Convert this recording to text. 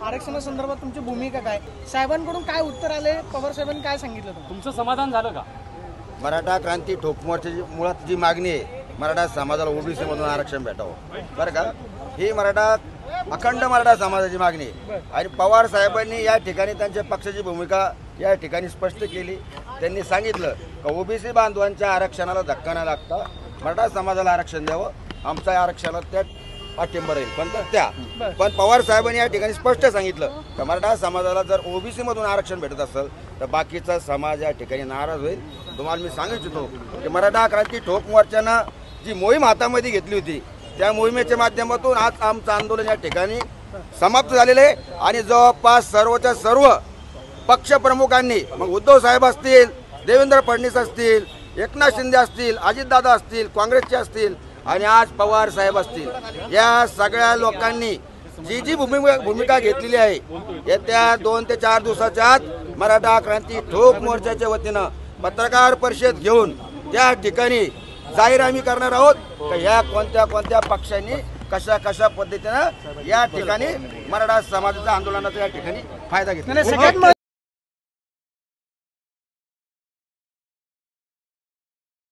आरक्षणासंदर्भात तुमची भूमिका काय? साहेबांकडून काय उत्तर आले? पवार साहेबांनी काय सांगितलं? तुमचं समाधान झालं का? मराठा क्रांती ठोक मोर्चाची मुळात जी मागणी आहे, मराठा समाजाला ओबीसी मधून आरक्षण भेटावं, बरं का, ही अखंड मराठा समाजाची मागणी आहे. आणि पवार साहेबांनी या ठिकाणी त्यांच्या पक्षाची भूमिका या ठिकाणी स्पष्ट केली. त्यांनी सांगितलं की ओबीसी बांधवांच्या आरक्षणाला धक्का न लागता मराठा समाजाला आरक्षण द्यावं, आमच्या आरक्षणाला त्यात पाठिंबा राहील. पण पवार साहेबांनी या ठिकाणी स्पष्ट सांगितलं की मराठा समाजाला जर ओबीसी मधून आरक्षण भेटत असेल तर बाकीचा समाज या ठिकाणी नाराज होईल. तुम्हाला मी सांगू इच्छितो की मराठा क्रांती ठोक मोर्चानं जी मोहीम हातामध्ये घेतली होती, त्या मोहिमेच्या माध्यमातून आज आमचं आंदोलन या ठिकाणी समाप्त झालेलं आहे. आणि जवळपास सर्वच्या सर्व पक्षप्रमुखांनी, मग उद्धव साहेब असतील, देवेंद्र फडणवीस असतील, एकनाथ शिंदे असतील, अजितदादा असतील, काँग्रेसचे असतील आणि आज पवार साहेब असतील, या सगळ्या लोकांनी जी भूमिका घेतलेली आहे, येत्या 2 ते 4 दिवसाच्या आत मराठा क्रांती ठोक मोर्चाच्या वतीनं पत्रकार परिषद घेऊन त्या ठिकाणी जाहीर आम्ही करणार आहोत की ह्या कोणत्या पक्षांनी कशा पद्धतीनं या ठिकाणी मराठा समाजाच्या आंदोलनाचा या ठिकाणी फायदा घेतला.